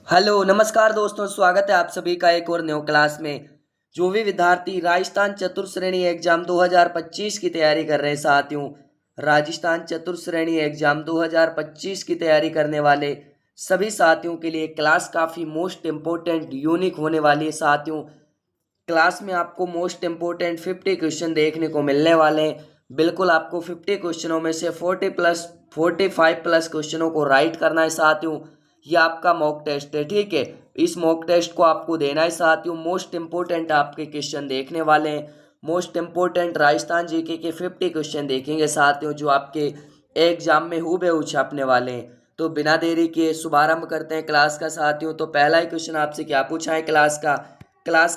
Hello नमस्कार दोस्तों, स्वागत है आप सभी का एक और न्यू क्लास में। जो भी विद्यार्थी राजस्थान चतुर्श्रेणी एग्जाम 2025 की तैयारी कर रहे हैं साथियों, राजस्थान चतुर्श्रेणी एग्जाम 2025 की तैयारी करने वाले सभी साथियों के लिए क्लास काफ़ी मोस्ट इम्पोर्टेंट यूनिक होने वाली है साथियों। क्लास में आपको मोस्ट इम्पोर्टेंट 50 क्वेश्चन देखने को मिलने वाले हैं। बिल्कुल आपको 50 क्वेश्चनों में से 45 प्लस क्वेश्चनों को राइट करना है साथियों। ये आपका मॉक टेस्ट है, ठीक है। इस मॉक टेस्ट को आपको देना है साथियों। मोस्ट इम्पोर्टेंट आपके क्वेश्चन देखने वाले हैं। मोस्ट इम्पोर्टेंट राजस्थान जीके के 50 क्वेश्चन देखेंगे साथियों, जो आपके एग्जाम में हूबहू छपने वाले हैं। तो बिना देरी किए शुभारंभ करते हैं क्लास का साथियों। तो पहला ही क्वेश्चन आपसे क्या पूछा है क्लास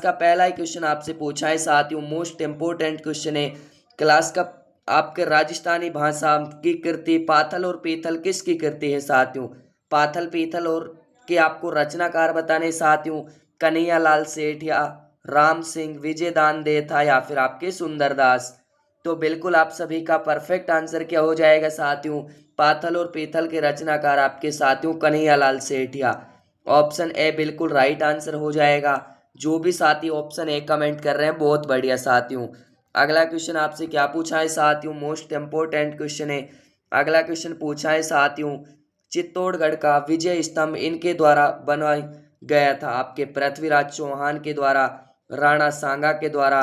का पहला ही क्वेश्चन आपसे पूछा है साथियों। मोस्ट इम्पोर्टेंट क्वेश्चन है क्लास का। आपके राजस्थानी भाषा की कृति पाथल और पीथल किसकी कृति है साथियों? पाथल पीथल और के आपको रचनाकार बताने साथियों। कन्हैया लाल सेठ या राम सिंह, विजय दान देथा या फिर आपके सुंदरदास। तो बिल्कुल आप सभी का परफेक्ट आंसर क्या हो जाएगा साथियों? पाथल और पीथल के रचनाकार आपके साथियों कन्हैया लाल सेठिया। ऑप्शन ए बिल्कुल राइट आंसर हो जाएगा। जो भी साथी ऑप्शन ए कमेंट कर रहे हैं बहुत बढ़िया साथियों। अगला क्वेश्चन आपसे क्या पूछा है साथियों? मोस्ट इंपोर्टेंट क्वेश्चन है। अगला क्वेश्चन पूछा है साथियों, चित्तौड़गढ़ का विजय स्तंभ इनके द्वारा बनवाया गया था? आपके पृथ्वीराज चौहान के द्वारा, राणा सांगा के द्वारा,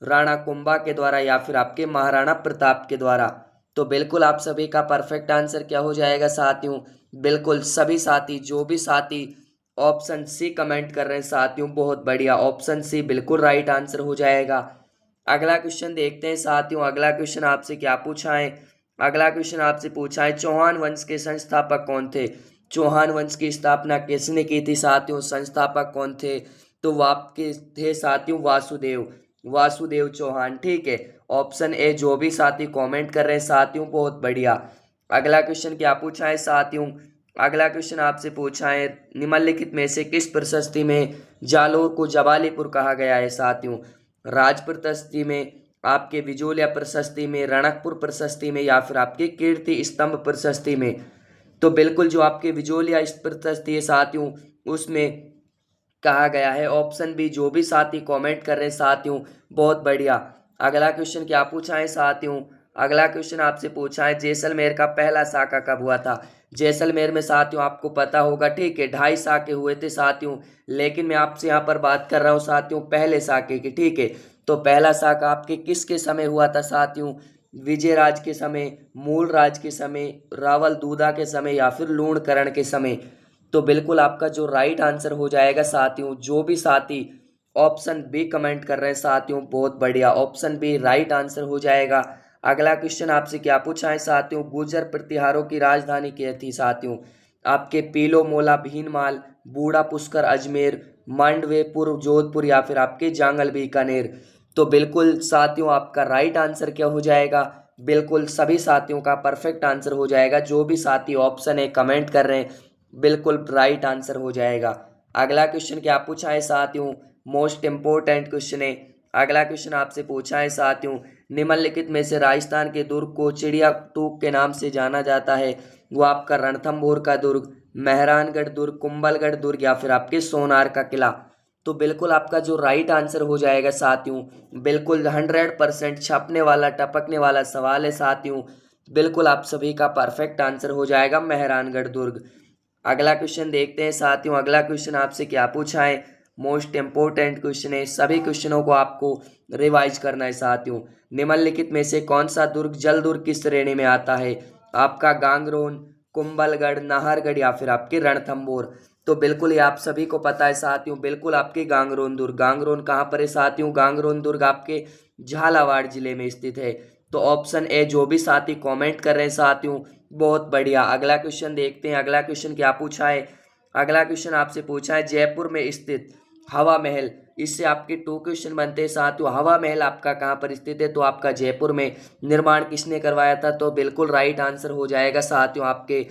राणा कुंभा के द्वारा या फिर आपके महाराणा प्रताप के द्वारा। तो बिल्कुल आप सभी का परफेक्ट आंसर क्या हो जाएगा साथियों? बिल्कुल सभी साथी, जो भी साथी ऑप्शन सी कमेंट कर रहे हैं साथियों, बहुत बढ़िया। ऑप्शन सी बिल्कुल राइट आंसर हो जाएगा। अगला क्वेश्चन देखते हैं साथियों। अगला क्वेश्चन आपसे क्या पूछा है? अगला क्वेश्चन आपसे पूछा है, चौहान वंश के संस्थापक कौन थे? चौहान वंश की स्थापना किसने की थी साथियों? संस्थापक कौन थे? तो वो आपके थे साथियों वासुदेव, वासुदेव चौहान, ठीक है। ऑप्शन ए जो भी साथी कमेंट कर रहे हैं साथियों, बहुत बढ़िया। अगला क्वेश्चन क्या पूछा है साथियों? अगला क्वेश्चन आपसे पूछा है, निम्नलिखित में से किस प्रशस्ति में जालोर को जवालीपुर कहा गया है साथियों? राज प्रशस्ति में, आपके विजोलिया प्रशस्ति में, रणकपुर प्रशस्ति में या फिर आपके कीर्ति स्तंभ प्रशस्ति में? तो बिल्कुल जो आपके विजोलिया प्रशस्ति है साथियों, उसमें कहा गया है। ऑप्शन बी जो भी साथी कमेंट कर रहे हैं साथियों, बहुत बढ़िया। अगला क्वेश्चन क्या पूछा है साथियों? अगला क्वेश्चन आपसे पूछा है, जैसलमेर का पहला साका कब हुआ था? जैसलमेर में साथियों आपको पता होगा, ठीक है, 2.5 साके हुए थे साथियों। लेकिन मैं आपसे यहाँ पर बात कर रहा हूँ साथियों पहले साके की, ठीक है। तो पहला साका आपके किसके समय हुआ था साथियों? विजयराज के समय, मूलराज के समय, रावल दूधा के समय या फिर लूणकरण के समय? तो बिल्कुल आपका जो राइट आंसर हो जाएगा साथियों, जो भी साथी ऑप्शन बी कमेंट कर रहे हैं साथियों, बहुत बढ़िया। ऑप्शन बी राइट आंसर हो जाएगा। अगला क्वेश्चन आपसे क्या पूछा है साथियों, गुर्जर प्रतिहारों की राजधानी क्या थी साथियों? आपके पीलो मोला भीनमाल, बूढ़ा पुष्कर अजमेर, मांडवेपुर जोधपुर या फिर आपके जांगल बीकानेर? तो बिल्कुल साथियों आपका राइट आंसर क्या हो जाएगा? बिल्कुल सभी साथियों का परफेक्ट आंसर हो जाएगा। जो भी साथी ऑप्शन है कमेंट कर रहे हैं, बिल्कुल राइट आंसर हो जाएगा। अगला क्वेश्चन क्या पूछा है साथियों? मोस्ट इंपोर्टेंट क्वेश्चन है। अगला क्वेश्चन आपसे पूछा है साथियों, निम्नलिखित में से राजस्थान के दुर्ग को चिड़िया टूक के नाम से जाना जाता है? वो आपका रणथंभौर का दुर्ग, मेहरानगढ़ दुर्ग, कुंभलगढ़ दुर्ग या फिर आपके सोनार का किला? तो बिल्कुल आपका जो राइट आंसर हो जाएगा साथियों, बिल्कुल 100% छपने वाला टपकने वाला सवाल है साथियों। बिल्कुल आप सभी का परफेक्ट आंसर हो जाएगा मेहरानगढ़ दुर्ग। अगला क्वेश्चन देखते हैं साथियों। अगला क्वेश्चन आपसे क्या पूछा है? मोस्ट इंपोर्टेंट क्वेश्चन है। सभी क्वेश्चनों को आपको रिवाइज करना है साथियों। निम्नलिखित में से कौन सा दुर्ग जल दुर्ग की श्रेणी में आता है? आपका गांगरोन, कुंभलगढ़, नाहरगढ़ या फिर आपके रणथंभौर? तो बिल्कुल ये आप सभी को पता है साथियों, बिल्कुल आपके गांगरोन दुर्ग। गांगरोन कहाँ पर है साथियों? गांगरोन दुर्ग आपके झालावाड़ जिले में स्थित है। तो ऑप्शन ए जो भी साथी कमेंट कर रहे हैं साथियों, बहुत बढ़िया। अगला क्वेश्चन देखते हैं। अगला क्वेश्चन क्या पूछा है? अगला क्वेश्चन आपसे पूछा है, जयपुर में स्थित हवा महल, इससे आपके 2 क्वेश्चन बनते हैं साथियों। हवा महल आपका कहाँ पर स्थित है? तो आपका जयपुर में। निर्माण किसने करवाया था? तो बिल्कुल राइट आंसर हो जाएगा साथियों आपके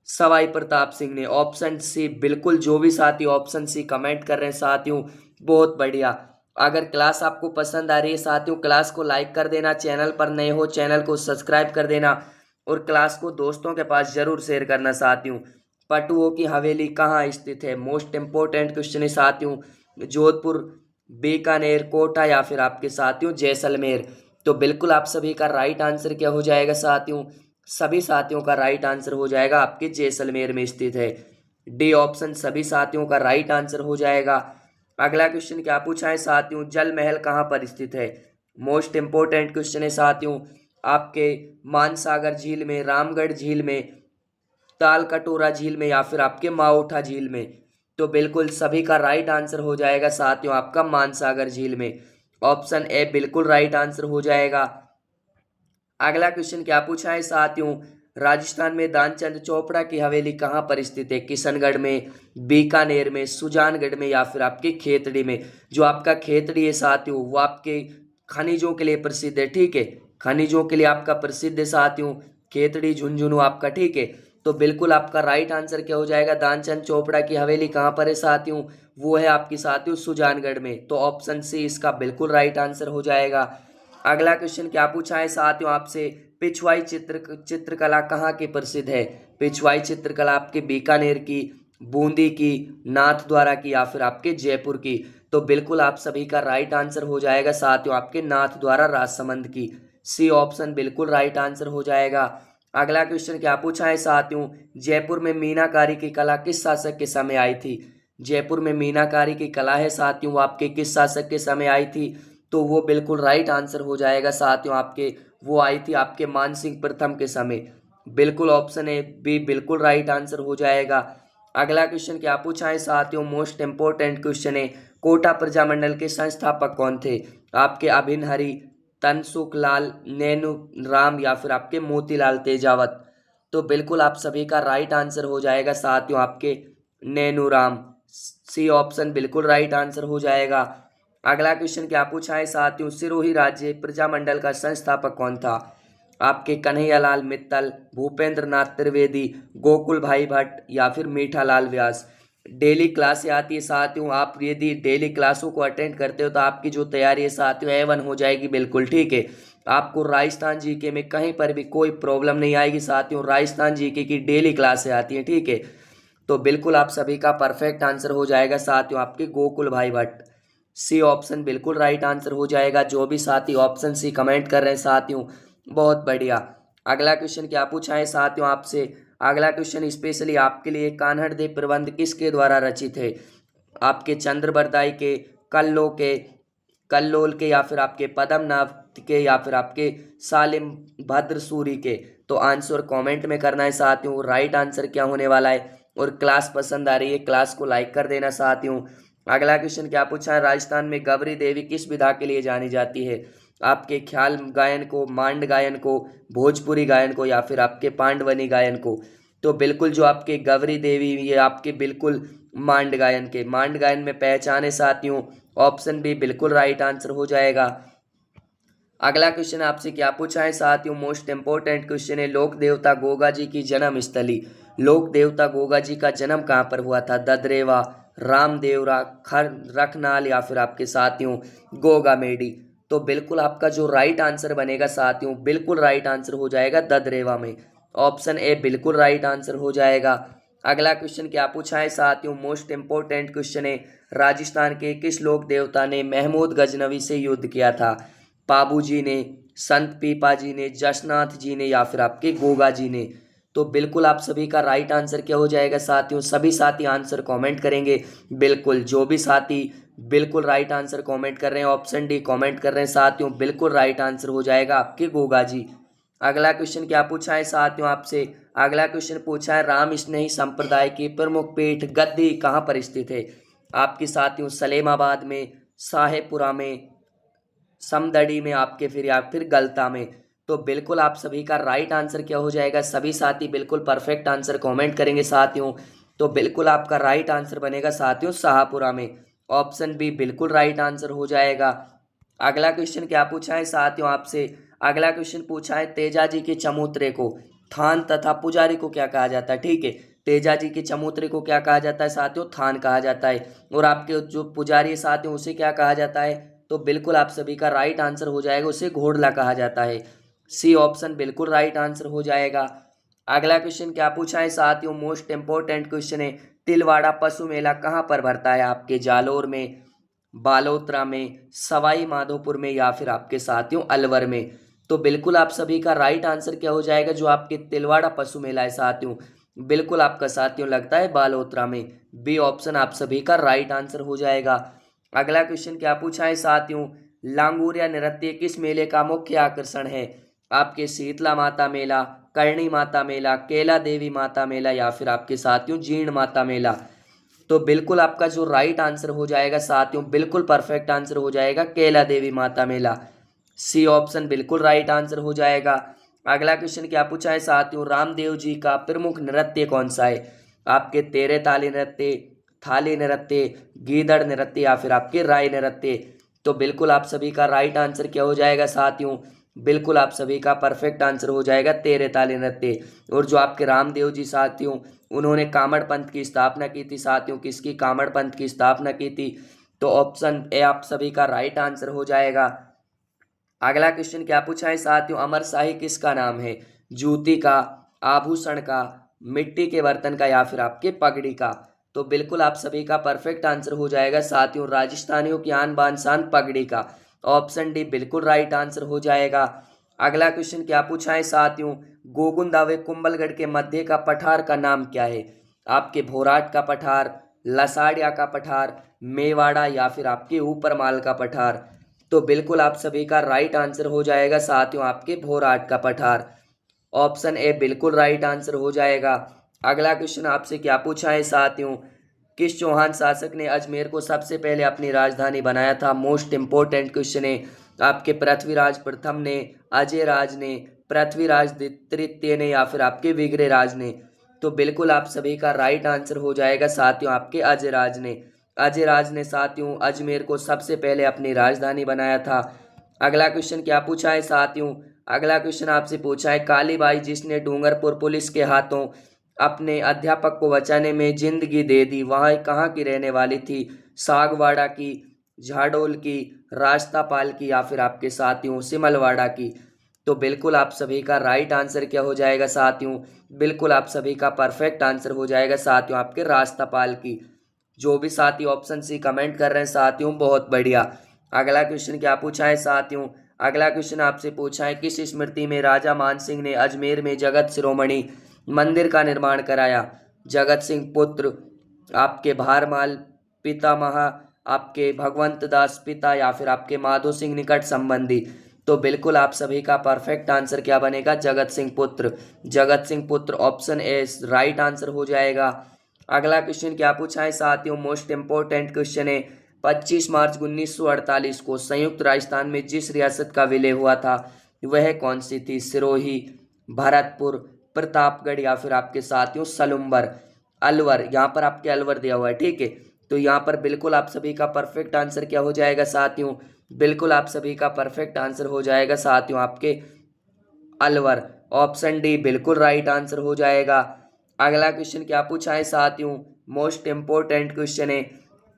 सवाई प्रताप सिंह ने। ऑप्शन सी, बिल्कुल जो भी साथी ऑप्शन सी कमेंट कर रहे हैं साथियों, बहुत बढ़िया। अगर क्लास आपको पसंद आ रही है साथियों, क्लास को लाइक कर देना, चैनल पर नए हो चैनल को सब्सक्राइब कर देना और क्लास को दोस्तों के पास जरूर शेयर करना साथियों। पटुओं की हवेली कहाँ स्थित है? मोस्ट इंपॉर्टेंट क्वेश्चन है साथियों। जोधपुर, बीकानेर, कोटा या फिर आपके साथियों जैसलमेर। तो बिल्कुल आप सभी का राइट आंसर क्या हो जाएगा साथियों? सभी साथियों का राइट आंसर हो जाएगा आपके जैसलमेर में स्थित है। डी ऑप्शन सभी साथियों का राइट आंसर हो जाएगा। अगला क्वेश्चन क्या पूछा है साथियों? जल महल कहाँ पर स्थित है? मोस्ट इंपॉर्टेंट क्वेश्चन है साथियों। आपके मानसागर झील में, रामगढ़ झील में, तालकटोरा झील में या फिर आपके माओठा झील में। तो बिल्कुल सभी का राइट आंसर हो जाएगा साथियों आपका मानसागर झील में। ऑप्शन ए बिल्कुल राइट आंसर हो जाएगा। अगला क्वेश्चन क्या पूछा है साथियों? राजस्थान में दानचंद चोपड़ा की हवेली कहाँ पर स्थित है? किशनगढ़ में, बीकानेर में, सुजानगढ़ में या फिर आपके खेतड़ी में। जो आपका खेतड़ी है साथियों वो आपके खनिजों के लिए प्रसिद्ध है, ठीक है। खनिजों के लिए आपका प्रसिद्ध है साथियों खेतड़ी, झुंझुनू आपका, ठीक है। तो बिल्कुल आपका राइट आंसर क्या हो जाएगा? दानचंद चोपड़ा की हवेली कहाँ पर है साथियों? वो है आपकी साथियों सुजानगढ़ में। तो ऑप्शन सी इसका बिल्कुल राइट आंसर हो जाएगा। अगला क्वेश्चन क्या पूछा है साथियों आपसे? पिछवाई चित्रकला कहाँ की प्रसिद्ध है? पिछवाई चित्रकला आपके बीकानेर की, बूंदी की, नाथद्वारा की या फिर आपके जयपुर की। तो बिल्कुल आप सभी का राइट आंसर हो जाएगा साथियों आपके नाथद्वारा राजसमंद की। सी ऑप्शन बिल्कुल राइट आंसर हो जाएगा। अगला क्वेश्चन क्या पूछा है साथियों? जयपुर में मीनाकारी की कला किस शासक के समय आई थी? जयपुर में मीनाकारी की कला है साथियों वो आपके किस शासक के समय आई थी? तो वो बिल्कुल राइट आंसर हो जाएगा साथियों आपके, वो आई थी आपके मानसिंह प्रथम के समय। बिल्कुल ऑप्शन ए बी बिल्कुल राइट आंसर हो जाएगा। अगला क्वेश्चन क्या पूछा है साथियों? मोस्ट इंपॉर्टेंट क्वेश्चन है। कोटा प्रजामंडल के संस्थापक कौन थे? आपके अभिन हरि, तनसुख लाल, नैनू राम या फिर आपके मोतीलाल तेजावत। तो बिल्कुल आप सभी का राइट आंसर हो जाएगा साथियों आपके नैनू राम। सी ऑप्शन बिल्कुल राइट आंसर हो जाएगा। अगला क्वेश्चन क्या पूछा है साथियों? सिरोही राज्य प्रजामंडल का संस्थापक कौन था? आपके कन्हैयालाल मित्तल, भूपेंद्र नाथ त्रिवेदी, गोकुल भाई भट्ट या फिर मीठालाल व्यास। डेली क्लासें आती है साथियों, आप यदि डेली क्लासों को अटेंड करते हो तो आपकी जो तैयारी है साथियों A1 हो जाएगी बिल्कुल, ठीक है। आपको राजस्थान जीके में कहीं पर भी कोई प्रॉब्लम नहीं आएगी साथियों। राजस्थान जीके की डेली क्लासें आती हैं, ठीक है। तो बिल्कुल आप सभी का परफेक्ट आंसर हो जाएगा साथियों आपके गोकुल भाई भट्ट। सी ऑप्शन बिल्कुल राइट आंसर हो जाएगा। जो भी साथी ऑप्शन सी कमेंट कर रहे हैं साथियों बहुत बढ़िया। अगला क्वेश्चन क्या पूछा है साथियों आपसे? अगला क्वेश्चन स्पेशली आपके लिए, कान्हड़ देव प्रबंध किसके द्वारा रचित है? आपके चंद्रबरदाई के, कल्लो के, कल्लोल के या फिर आपके पद्मनाभ के या फिर आपके सालिम भद्रसूरी के। तो आंसर कमेंट में करना है साथियों राइट आंसर क्या होने वाला है। और क्लास पसंद आ रही है क्लास को लाइक कर देना साथियों। अगला क्वेश्चन क्या पूछा है? राजस्थान में गौरी देवी किस विधा के लिए जानी जाती है? आपके ख्याल गायन को, मांड गायन को, भोजपुरी गायन को या फिर आपके पांडवनी गायन को। तो बिल्कुल जो आपके गौरी देवी ये आपके बिल्कुल मांड गायन के, मांड गायन में पहचान है साथियों। ऑप्शन बी बिल्कुल राइट आंसर हो जाएगा। अगला क्वेश्चन आपसे क्या पूछा है साथियों? मोस्ट इंपॉर्टेंट क्वेश्चन है। लोक देवता गोगा जी की जन्म स्थली, लोक देवता गोगा जी का जन्म कहाँ पर हुआ था? ददरेवा, रामदेवरा, खर रखनाल या फिर आपके साथियों गोगा मेडी। तो बिल्कुल आपका जो राइट आंसर बनेगा साथियों बिल्कुल राइट आंसर हो जाएगा ददरेवा में। ऑप्शन ए बिल्कुल राइट आंसर हो जाएगा। अगला क्वेश्चन क्या पूछा है साथियों? मोस्ट इंपॉर्टेंट क्वेश्चन है। राजस्थान के किस लोक देवता ने महमूद गजनवी से युद्ध किया था? पाबू जी ने, संत पीपा जी ने, जसनाथ जी ने या फिर आपके गोगा जी ने। तो बिल्कुल आप सभी का राइट आंसर क्या हो जाएगा साथियों? सभी साथी आंसर कमेंट करेंगे बिल्कुल। जो भी साथी बिल्कुल राइट आंसर कमेंट कर रहे हैं ऑप्शन डी कमेंट कर रहे हैं साथियों बिल्कुल राइट आंसर हो जाएगा आपके गोगा जी। अगला क्वेश्चन क्या पूछा है साथियों आपसे? अगला क्वेश्चन पूछा है, राम स्नेही संप्रदाय की प्रमुख पीठ गद्दी कहाँ पर स्थित है? आपके साथियों सलेमाबाद में, साहेबपुरा में, समदड़ी में आपके फिर या फिर गलता में। तो बिल्कुल आप सभी का राइट आंसर क्या हो जाएगा? सभी साथी बिल्कुल परफेक्ट आंसर कमेंट करेंगे साथियों। तो बिल्कुल आपका राइट आंसर बनेगा साथियों शाहपुरा में। ऑप्शन बी बिल्कुल राइट आंसर हो जाएगा। अगला क्वेश्चन क्या पूछा है साथियों आपसे? अगला क्वेश्चन पूछा है, तेजा जी के चमूत्रे को थान तथा पुजारी को क्या कहा जाता है? ठीक है, तेजा जी के चमूत्रे को क्या कहा जाता है साथियों? थान कहा जाता है। और आपके जो पुजारी है साथियों उसे क्या कहा जाता है? तो बिल्कुल आप सभी का राइट आंसर हो जाएगा, उसे घोड़ला कहा जाता है। सी ऑप्शन बिल्कुल राइट आंसर हो जाएगा। अगला क्वेश्चन क्या पूछा है साथियों, मोस्ट इंपोर्टेंट क्वेश्चन है, तिलवाड़ा पशु मेला कहाँ पर भरता है? आपके जालोर में, बालोतरा में, सवाई माधोपुर में या फिर आपके साथियों अलवर में? तो बिल्कुल आप सभी का राइट आंसर क्या हो जाएगा, जो आपके तिलवाड़ा पशु मेला है साथियों, बिल्कुल आपका साथियों लगता है बालोतरा में। बी ऑप्शन आप सभी का राइट आंसर हो जाएगा। अगला क्वेश्चन क्या पूछा है साथियों, लांगूरिया नृत्य किस मेले का मुख्य आकर्षण है? आपके शीतला माता मेला, करणी माता मेला, केला देवी माता मेला या फिर आपके साथियों जीर्ण माता मेला? तो बिल्कुल आपका जो राइट आंसर हो जाएगा साथियों, बिल्कुल परफेक्ट आंसर हो जाएगा केला देवी माता मेला। सी ऑप्शन बिल्कुल राइट आंसर हो जाएगा। अगला क्वेश्चन क्या पूछा है साथियों, रामदेव जी का प्रमुख नृत्य कौन सा है? आपके तेरे ताली नृत्य, थाली नृत्य, गीदड़ नृत्य या फिर आपके राय नृत्य? तो बिल्कुल आप सभी का राइट आंसर क्या हो जाएगा साथियों, बिल्कुल आप सभी का परफेक्ट आंसर हो जाएगा तेरे ताली नृत्य। और जो आपके रामदेव जी साथियों, उन्होंने कामड़ पंथ की स्थापना की थी साथियों, किसकी? कामड़ पंथ की स्थापना की थी। तो ऑप्शन ए आप सभी का राइट आंसर हो जाएगा। अगला क्वेश्चन क्या पूछा है साथियों, अमर शाही किसका नाम है? जूती का, आभूषण का, मिट्टी के बर्तन का या फिर आपके पगड़ी का? तो बिल्कुल आप सभी का परफेक्ट आंसर हो जाएगा साथियों, राजस्थानियों की आन बान शान पगड़ी का। ऑप्शन डी बिल्कुल राइट आंसर हो जाएगा। अगला क्वेश्चन क्या पूछा है साथियों, गोगुंदा व कुंभलगढ़ के मध्य का पठार का नाम क्या है? आपके भोराट का पठार, लसाड़िया का पठार, मेवाड़ा या फिर आपके ऊपरमाल का पठार? तो बिल्कुल आप सभी का राइट आंसर हो जाएगा साथियों, आपके भोराट का पठार। ऑप्शन ए बिल्कुल राइट आंसर हो जाएगा। अगला क्वेश्चन आपसे क्या पूछा है साथियों, किस चौहान शासक ने अजमेर को सबसे पहले अपनी राजधानी बनाया था? मोस्ट इंपोर्टेंट क्वेश्चन है। आपके पृथ्वीराज प्रथम ने, अजय राज ने, पृथ्वीराज तृतीय ने या फिर आपके विग्रह राज ने? तो बिल्कुल आप सभी का राइट आंसर हो जाएगा साथियों, आपके अजय राज ने। अजय राज ने साथियों अजमेर को सबसे पहले अपनी राजधानी बनाया था। अगला क्वेश्चन क्या पूछा है साथियों, अगला क्वेश्चन आपसे पूछा है, कालीबाई जिसने डूंगरपुर पुलिस के हाथों अपने अध्यापक को बचाने में जिंदगी दे दी, वह कहाँ की रहने वाली थी? सागवाड़ा की, झाडोल की, रास्तापाल की या फिर आपके साथियों सिमलवाड़ा की? तो बिल्कुल आप सभी का राइट आंसर क्या हो जाएगा साथियों, बिल्कुल आप सभी का परफेक्ट आंसर हो जाएगा साथियों, आपके रास्तापाल की। जो भी साथी ऑप्शन सी कमेंट कर रहे हैं साथियों, बहुत बढ़िया। अगला क्वेश्चन क्या पूछा है साथियों, अगला क्वेश्चन आपसे पूछा है, किस स्मृति में राजा मानसिंह ने अजमेर में जगत शिरोमणि मंदिर का निर्माण कराया? जगत सिंह पुत्र, आपके भारमाल पितामह, आपके भगवंत दास पिता या फिर आपके माधो सिंह निकट संबंधी? तो बिल्कुल आप सभी का परफेक्ट आंसर क्या बनेगा, जगत सिंह पुत्र। जगत सिंह पुत्र ऑप्शन ए राइट आंसर हो जाएगा। अगला क्वेश्चन क्या पूछा है साथियों, मोस्ट इंपोर्टेंट क्वेश्चन है, 25 मार्च 1948 को संयुक्त राजस्थान में जिस रियासत का विलय हुआ था वह कौन सी थी? सिरोही, भरतपुर, प्रतापगढ़ या फिर आपके साथियों सलुम्बर? अलवर, यहाँ पर आपके अलवर दिया हुआ है, ठीक है। तो यहाँ पर बिल्कुल आप सभी का परफेक्ट आंसर क्या हो जाएगा साथियों, बिल्कुल आप सभी का परफेक्ट आंसर हो जाएगा साथियों, आपके अलवर। ऑप्शन डी बिल्कुल राइट आंसर हो जाएगा। अगला क्वेश्चन क्या पूछा है साथियों, मोस्ट इंपोर्टेंट क्वेश्चन है,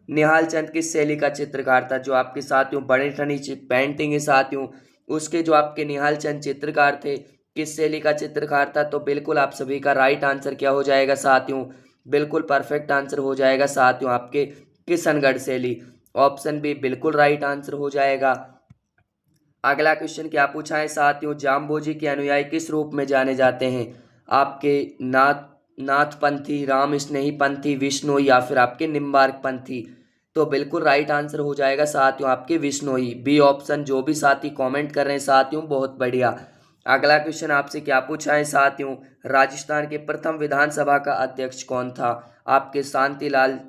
निहाल चंद किस शैली का चित्रकार था? जो आपके साथियों बड़े ठनी पेंटिंग है साथियों, उसके जो आपके निहाल चंद चित्रकार थे, किस शैली का चित्रकार था? तो बिल्कुल आप सभी का राइट आंसर क्या हो जाएगा साथियों, बिल्कुल परफेक्ट आंसर हो जाएगा साथियों, आपके किशनगढ़ शैली। ऑप्शन बी बिल्कुल राइट आंसर हो जाएगा। अगला क्वेश्चन क्या पूछा है साथियों, जाम्बोजी के अनुयायी किस रूप में जाने जाते हैं? आपके नाथपंथी, राम स्नेही पंथी, विष्णोई या फिर आपके निम्बार्क पंथी? तो बिल्कुल राइट आंसर हो जाएगा साथियों, आपके विष्णोई। बी ऑप्शन, जो भी साथी कमेंट कर रहे हैं साथियों, बहुत बढ़िया। अगला क्वेश्चन आपसे क्या पूछा है साथियों, राजस्थान के प्रथम विधानसभा का अध्यक्ष कौन था? आपके शांतिलाल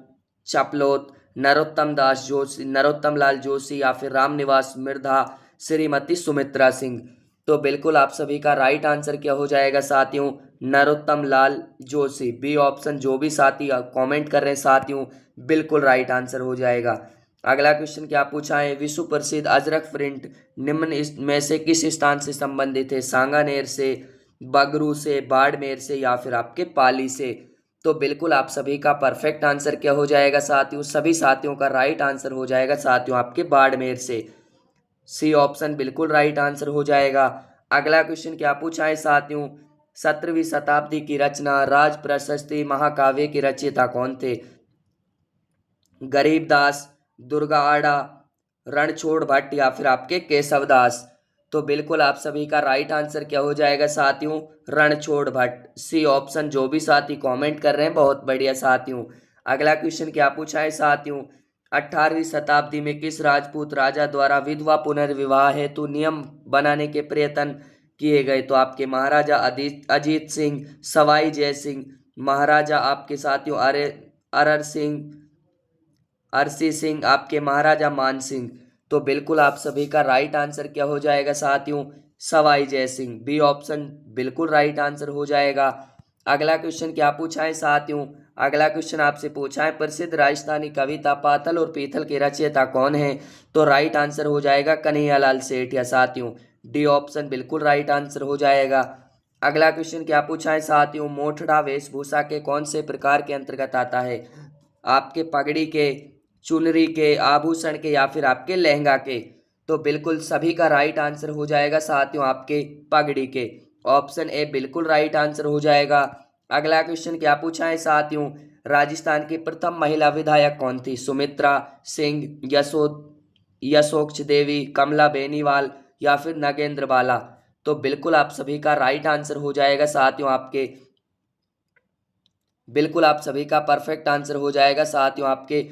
चपलोत, नरोत्तम दास जोशी, नरोत्तम लाल जोशी या फिर रामनिवास मिर्धा, श्रीमती सुमित्रा सिंह? तो बिल्कुल आप सभी का राइट आंसर क्या हो जाएगा साथियों, नरोत्तम लाल जोशी। बी ऑप्शन, जो भी साथी कमेंट कर रहे हैं साथियों, बिल्कुल राइट आंसर हो जाएगा। अगला क्वेश्चन क्या पूछा है, विश्व प्रसिद्ध अजरक प्रिंट निम्न में से किस स्थान से संबंधित है? सांगानेर से, बगरू से, बाड़मेर से या फिर आपके पाली से? तो बिल्कुल आप सभी का परफेक्ट आंसर क्या हो जाएगा साथियों, सभी साथियों का राइट आंसर हो जाएगा साथियों, आपके बाड़मेर से। सी ऑप्शन बिल्कुल राइट आंसर हो जाएगा। अगला क्वेश्चन क्या पूछा है साथियों, 17वीं शताब्दी की रचना राज प्रशस्ति महाकाव्य के रचयिता कौन थे? गरीबदास, दुर्गाड़ा, रणछोड़ भट्ट या फिर आपके केशवदास। तो बिल्कुल आप सभी का राइट आंसर क्या हो जाएगा साथियों? रणछोड़ भट्ट। C option. जो भी साथी कमेंट कर रहे हैं बहुत बढ़िया साथियों। अगला क्वेश्चन क्या पूछा है साथियों? 18वीं शताब्दी में किस राजपूत राजा द्वारा विधवा पुनर्विवाह हेतु नियम बनाने के प्रयत्न किए गए? तो आपके महाराजा अजीत सिंह, सवाई जय सिंह, महाराजा आपके साथियों अरर सिंह, अरसी सिंह, आपके महाराजा मान सिंह। तो बिल्कुल आप सभी का राइट आंसर क्या हो जाएगा साथियों? सवाई जय सिंह। बी ऑप्शन बिल्कुल राइट आंसर हो जाएगा। अगला क्वेश्चन क्या पूछा है साथियों? अगला क्वेश्चन आपसे पूछा है प्रसिद्ध राजस्थानी कविता पातल और पीतल के रचयिता कौन है? तो राइट आंसर हो जाएगा कन्हैयालाल सेठ या साथियों। डी ऑप्शन बिल्कुल राइट आंसर हो जाएगा। अगला क्वेश्चन क्या पूछा है साथियों? मोठड़ा वेशभूषा के कौन से प्रकार के अंतर्गत आता है? आपके पगड़ी के, चुनरी के, आभूषण के या फिर आपके लहंगा के? तो बिल्कुल सभी का राइट आंसर हो जाएगा साथियों आपके पगड़ी के। ऑप्शन ए बिल्कुल राइट आंसर हो जाएगा। अगला क्वेश्चन क्या पूछा है साथियों? राजस्थान की प्रथम महिला विधायक कौन थी? सुमित्रा सिंह, यशोक्ष देवी, कमला बेनीवाल या फिर नगेंद्र बाला? तो बिल्कुल आप सभी का राइट आंसर हो जाएगा साथियों आपके, बिल्कुल आप सभी का परफेक्ट आंसर हो जाएगा साथियों आपके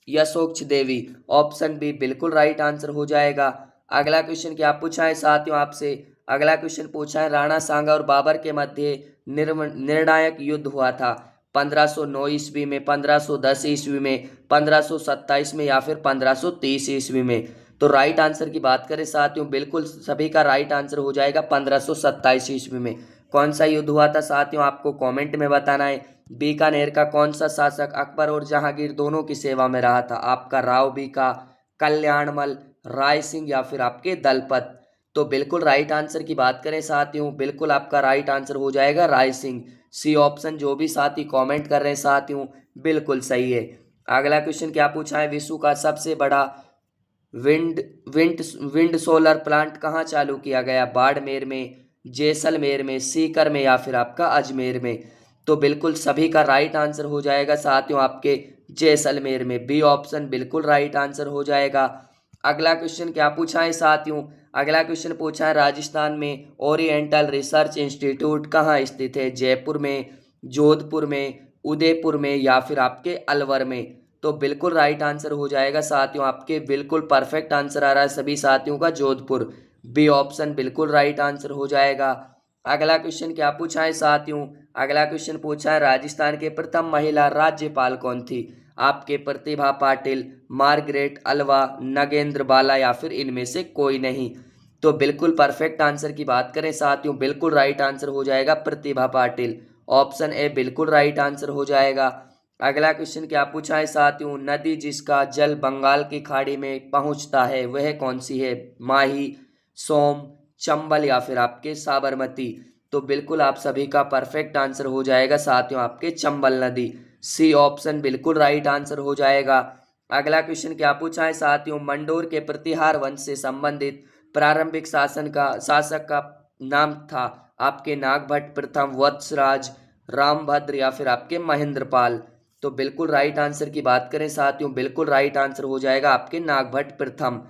यशोक्ष देवी। ऑप्शन बी बिल्कुल राइट आंसर हो जाएगा। अगला क्वेश्चन क्या पूछा है साथियों आपसे? अगला क्वेश्चन पूछा है राणा सांगा और बाबर के मध्य निर्णायक युद्ध हुआ था 1509 ईस्वी में, 1510 ईस्वी में, 1527 में या फिर 1530 ईस्वी में? तो राइट आंसर की बात करें साथियों, बिल्कुल सभी का राइट आंसर हो जाएगा 1527 ईस्वी में। कौन सा युद्ध हुआ था साथियों? आपको कमेंट में बताना है। बीकानेर का कौन सा शासक अकबर और जहांगीर दोनों की सेवा में रहा था? आपका राव बीका, कल्याणमल, राय सिंह या फिर आपके दलपत? तो बिल्कुल राइट आंसर की बात करें साथियों, बिल्कुल आपका राइट आंसर हो जाएगा राय सिंह। सी ऑप्शन। जो भी साथी कमेंट कर रहे हैं साथियों बिल्कुल सही है। अगला क्वेश्चन क्या पूछा है? विश्व का सबसे बड़ा wind wind wind solar plant कहाँ चालू किया गया? बाड़मेर में, जैसलमेर में, सीकर में या फिर आपका अजमेर में? तो बिल्कुल सभी का राइट आंसर हो जाएगा साथियों आपके जैसलमेर में। बी ऑप्शन बिल्कुल राइट आंसर हो जाएगा। अगला क्वेश्चन क्या पूछा है साथियों? अगला क्वेश्चन पूछा है राजस्थान में ओरिएंटल रिसर्च इंस्टीट्यूट कहाँ स्थित है? जयपुर में, जोधपुर में, उदयपुर में या फिर आपके अलवर में? तो बिल्कुल राइट आंसर हो जाएगा साथियों आपके, बिल्कुल परफेक्ट आंसर आ रहा है सभी साथियों का, जोधपुर। बी ऑप्शन बिल्कुल राइट आंसर हो जाएगा। अगला क्वेश्चन क्या पूछा है साथियों? अगला क्वेश्चन पूछा है राजस्थान के प्रथम महिला राज्यपाल कौन थी? आपके प्रतिभा पाटिल, मार्गरेट अल्वा, नगेंद्र बाला या फिर इनमें से कोई नहीं? तो बिल्कुल परफेक्ट आंसर की बात करें साथियों, बिल्कुल राइट आंसर हो जाएगा प्रतिभा पाटिल। ऑप्शन ए बिल्कुल राइट आंसर हो जाएगा। अगला क्वेश्चन क्या पूछा है साथियों? नदी जिसका जल बंगाल की खाड़ी में पहुंचता है वह कौन सी है? माही, सोम, चंबल या फिर आपके साबरमती? तो बिल्कुल आप सभी का परफेक्ट आंसर हो जाएगा साथियों आपके चंबल नदी। सी ऑप्शन बिल्कुल राइट आंसर हो जाएगा। अगला क्वेश्चन क्या पूछा है साथियों? मंडोर के प्रतिहार वंश से संबंधित प्रारंभिक शासक का नाम था? आपके नागभट्ट प्रथम, वत्सराज, रामभद्र या फिर आपके महेंद्रपाल? तो बिल्कुल राइट आंसर की बात करें साथियों, बिल्कुल राइट आंसर हो जाएगा आपके नागभट्ट प्रथम।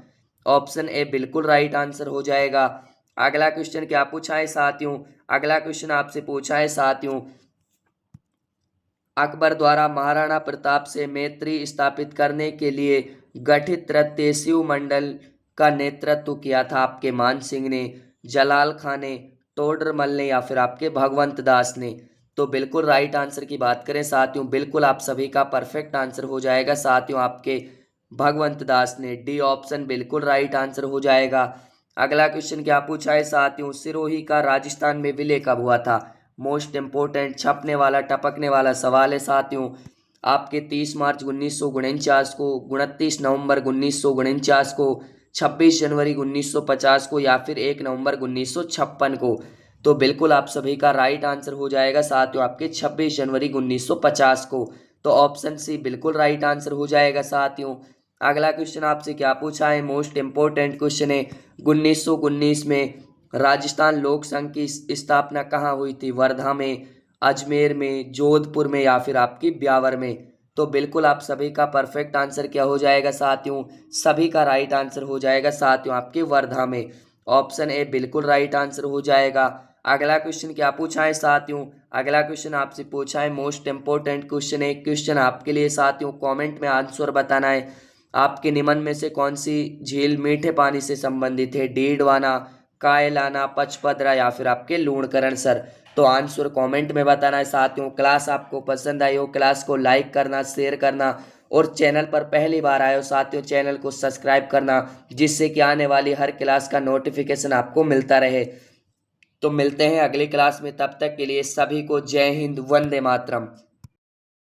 ऑप्शन ए बिल्कुल राइट आंसर हो जाएगा। अगला क्वेश्चन क्या पूछा है साथियों? अगला क्वेश्चन आपसे पूछा है साथियों, अकबर द्वारा महाराणा प्रताप से मैत्री स्थापित करने के लिए गठित तृतीय शिव मंडल का नेतृत्व किया था? आपके मान सिंह ने, जलाल खां ने, टोडरमल ने या फिर आपके भगवंत दास ने? तो बिल्कुल राइट आंसर की बात करें साथियों, बिल्कुल आप सभी का परफेक्ट आंसर हो जाएगा साथियों आपके भगवंत दास ने। डी ऑप्शन बिल्कुल राइट आंसर हो जाएगा। अगला क्वेश्चन क्या पूछा है साथियों? सिरोही का राजस्थान में विलय कब हुआ था? मोस्ट इंपोर्टेंट छपने वाला टपकने वाला सवाल है साथियों। आपके 30 मार्च 1949 को, 29 नवंबर 1949 को, 26 जनवरी 1950 को या फिर 1 नवंबर 1956 को? तो बिल्कुल आप सभी का राइट आंसर हो जाएगा साथियों आपके 26 जनवरी 1950 को। तो ऑप्शन सी बिल्कुल राइट आंसर हो जाएगा साथियों। अगला क्वेश्चन आपसे क्या पूछा है? मोस्ट इंपोर्टेंट क्वेश्चन है 1919 में राजस्थान लोक संघ की स्थापना कहाँ हुई थी? वर्धा में, अजमेर में, जोधपुर में या फिर आपकी ब्यावर में? तो बिल्कुल आप सभी का परफेक्ट आंसर क्या हो जाएगा साथियों? सभी का राइट आंसर हो जाएगा साथियों आपके वर्धा में। ऑप्शन ए बिल्कुल राइट आंसर हो जाएगा। अगला क्वेश्चन क्या पूछा है साथियों? अगला क्वेश्चन आपसे पूछा है मोस्ट इंपोर्टेंट क्वेश्चन। एक क्वेश्चन आपके लिए साथियों, कमेंट में आंसर बताना है। आपके निम्न में से कौन सी झील मीठे पानी से संबंधित है? डीडवाना, कायलाना, पचपदरा या फिर आपके लूणकरण सर? तो आंसर कमेंट में बताना है साथियों। क्लास आपको पसंद आई हो, क्लास को लाइक करना, शेयर करना और चैनल पर पहली बार आए हो साथियों, चैनल को सब्सक्राइब करना, जिससे कि आने वाली हर क्लास का नोटिफिकेशन आपको मिलता रहे। तो मिलते हैं अगली क्लास में, तब तक के लिए सभी को जय हिंद, वंदे मातरम।